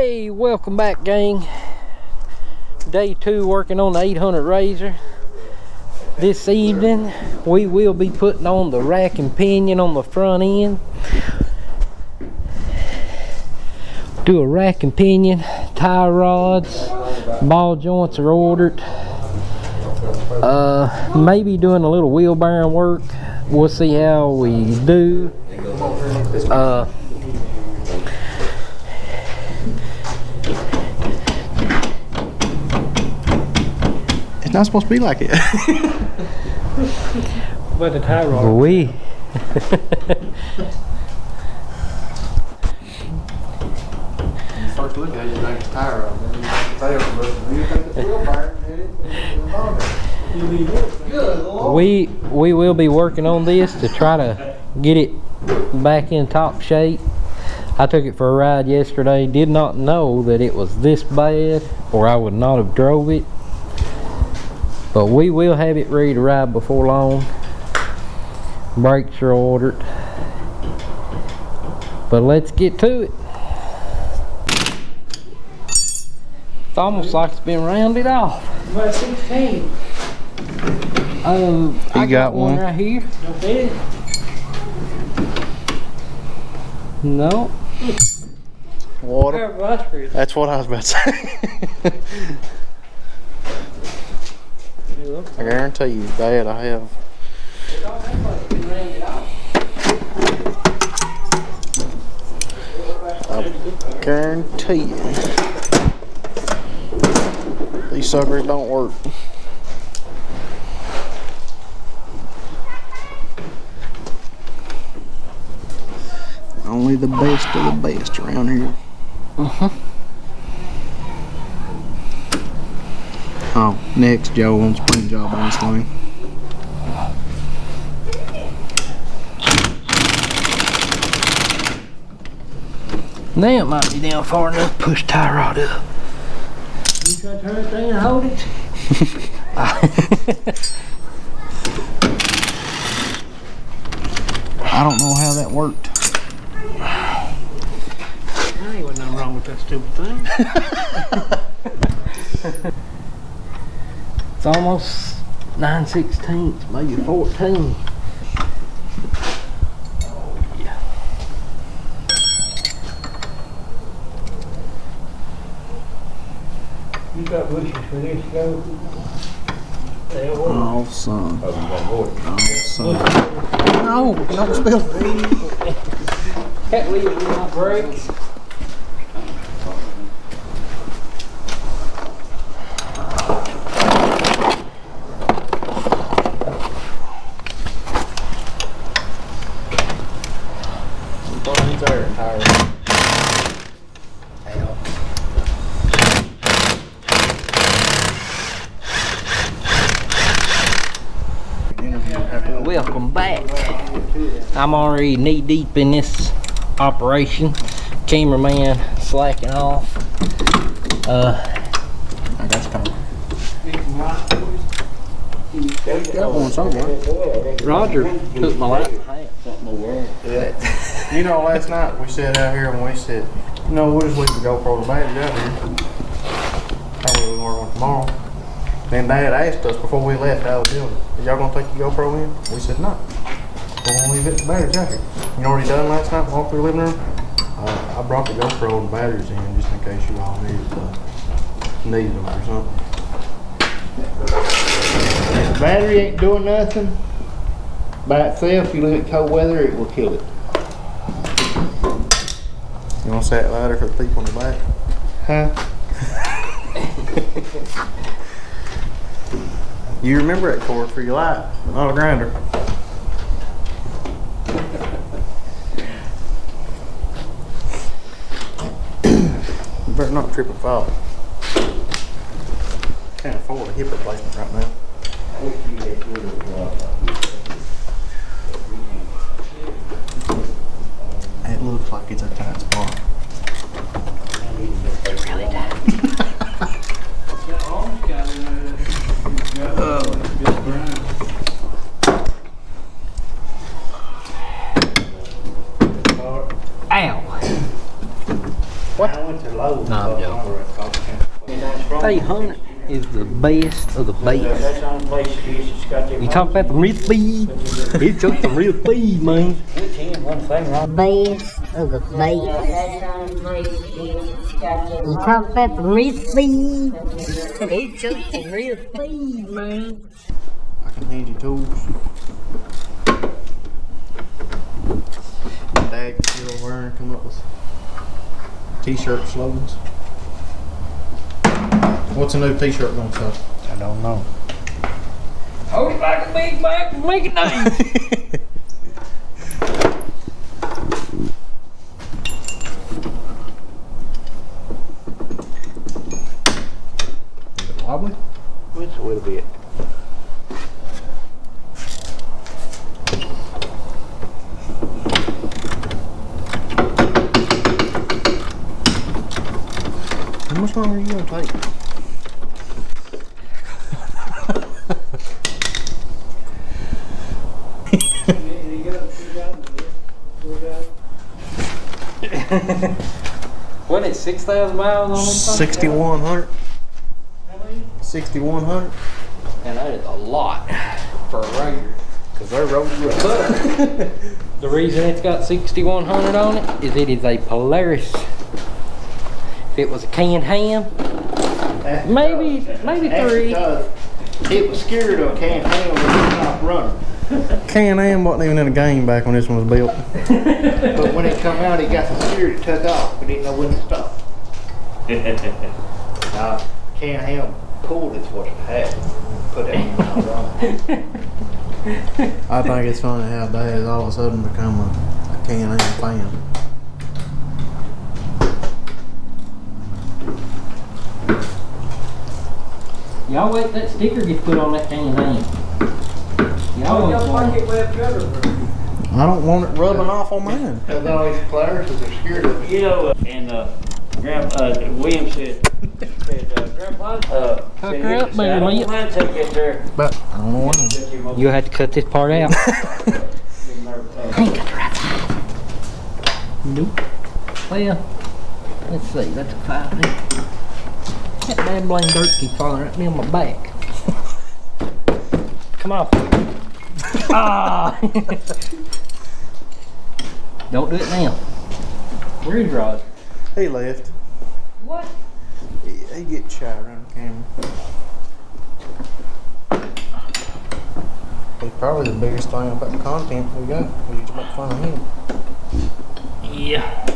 Hey, welcome back, gang. Day 2 working on the 800 Razor. This evening we will be putting on the rack and pinion on the front end. Do a rack and pinion, tie rods, ball joints are ordered. Maybe doing a little wheel bearing work. We'll see how we do. It's not supposed to be like it. But the tie rod. First look at it, you think it's tie rod. Then you think it's wheel bearing, we will be working on this to try to get it back in top shape. I took it for a ride yesterday. Did not know that it was this bad, or I would not have drove it. But we will have it ready to ride before long. Brakes are ordered. But let's get to it. It's almost like it's been rounded off. About 16. I got one right here. Okay. No. Water. That's what I was about to say. I guarantee you, Dad, I have. I guarantee you, these suckers don't work. Only the best of the best around here. Oh, next Joe wants a paint job on this thing. Now it might be down far enough to push tie rod up. You try to turn that thing and hold it. I don't know how that worked. There ain't nothing wrong with that stupid thing. It's almost 9/16, maybe 14. Yeah. You got bushes for this to go? Oh, son. Oh, son. No, don't spill it. Can't leave it with my brakes. Welcome back. I'm already knee deep in this operation. Cameraman slacking off. I got you covered. Got one somewhere. Roger took my lap. You know, last night we sat out here and we said, you know, we'll just leave the GoPro the battery out here. That way we can work on tomorrow. Then Dad asked us before we left out of the building, "Are y'all gonna take your GoPro in?" We said no. We're gonna leave it the batteries out here. You know what he done last night? Walked through the living room. I brought the GoPro and the batteries in just in case you all needed them or something. If the battery ain't doing nothing by itself, you leave it cold weather, it will kill it. You want to say it louder for the people in the back? Huh? You remember that cord for your life, not a grinder. You better not trip and fall. Can't afford a hip replacement right now. It looks like it's a tight spot. It's really tight. What? I went to Lowe's. No, I'm joking. 800 is the best of the best. That's the only place it is. It's got them. You talk about the real speed. It's just the real speed, man. One thing wrong. Best of the best. You talk about the real speed. It's just the real speed, man. I can hand you tools. Dad can sit over there and come up with t-shirt slogans. What's a new t-shirt gonna say? I don't know. Hold it like a big back and make it nice. Wobbly? Just a little bit. How much longer are you gonna take? What is 6,000 miles on this thing? 6,100. 6,100. And that is a lot for a Raider. Cause they're rolling with But the reason it's got 6,100 on it is it is a Polaris. If it was a canned ham, maybe three. It was scared of canned ham when it stopped running. Can-Am wasn't even in a game back when this one was built. But when it come out, it got the steer to took off. We didn't know when to stop. Canned ham pulled it's what it had. Put it in my run. I think it's funny how Dad's all of a sudden become a Can-Am fan. Y'all wait that sticker gets put on that canned ham. Y'all want I don't want it rubbing off on mine. Because all these players are scared of it. You know, and William said, Grandpa, Hook her up, I baby. don't mind taking it there. But I don't know why. You'll have to cut this part out. Nope. Well, let's see. That's a 5 inch. That damn blame dirt keeps falling right on my back. Come on. Ah! Don't do it now. Where's Rod? He left. What? He gets shy around the camera. He's probably the biggest thing about the content we got. We used to make fun of him. Yeah.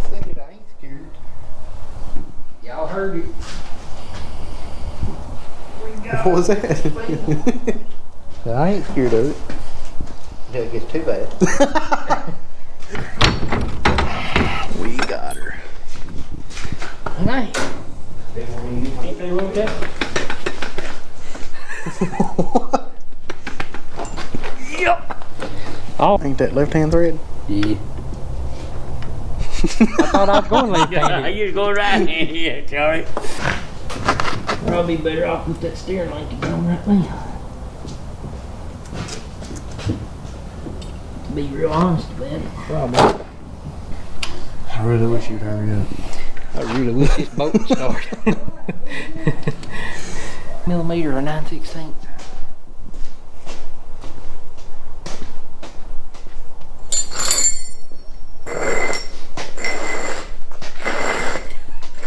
Said it, I ain't scared. Y'all heard it. What was that? I ain't scared of it. Until it gets too bad. We got her. Hey. Anything wrong with that? Yep. Oh. Ain't that left-hand thread? Yeah. I thought I was going left-handed. You was going right hand, yeah, Charlie. Probably better off with that steering light to go right now. To be real honest about it, probably. I really wish you'd hurry up. I really wish this boat would start. Millimeter or 9/16.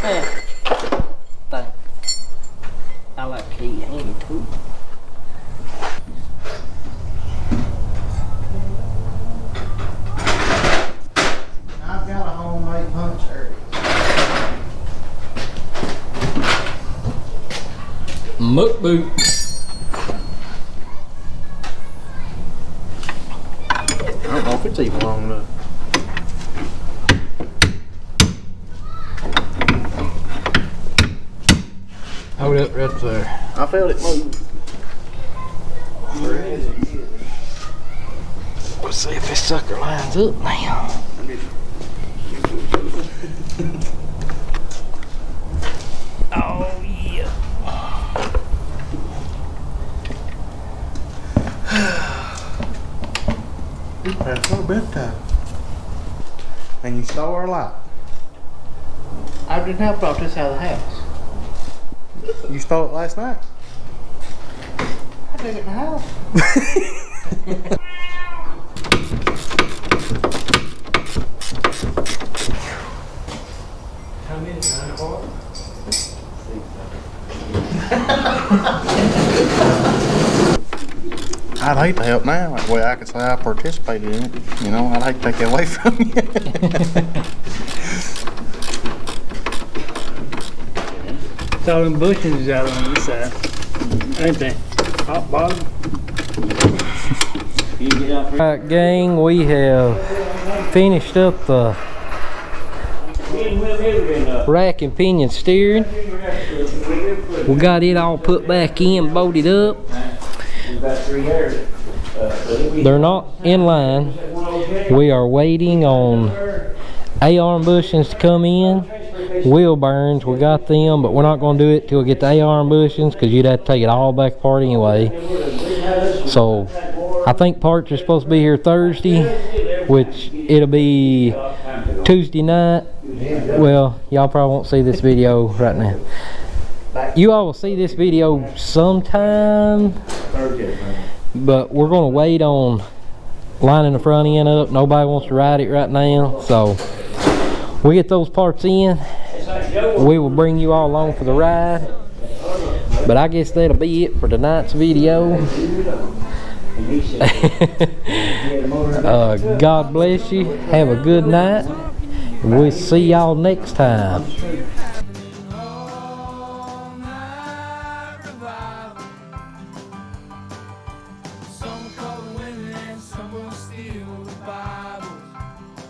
Thanks. I like to eat handy too. I've got a homemade punch area. Muck boot. I don't know if it's even long enough. Hold up right there. I felt it move. Let's see if this sucker lines up now. Oh yeah. That's our bedtime. and you stole our light. I didn't have brought this out of the house. You stole it last night. I took it in the house. How many? 9 o'clock? I'd hate to help now. That way I could say I participated in it. You know, I'd hate to take that away from you. It's all them bushings out on this side. Ain't they? Top, bottom. You get out there. Alright, gang, we have finished up the rack and pinion steering. We got it all put back in, bolted up. They're not in line. We are waiting on A-arm bushings to come in. Wheel burns, we got them, but we're not going to do it till we get the A-arm bushings because you'd have to take it all back apart anyway. So I think parts are supposed to be here Thursday, which it'll be Tuesday night. Well, y'all probably won't see this video right now. You all will see this video sometime, but we're going to wait on lining the front end up. Nobody wants to ride it right now, so we get those parts in, we will bring you all along for the ride. But I guess that'll be it for tonight's video. God bless you. Have a good night. We'll see y'all next time.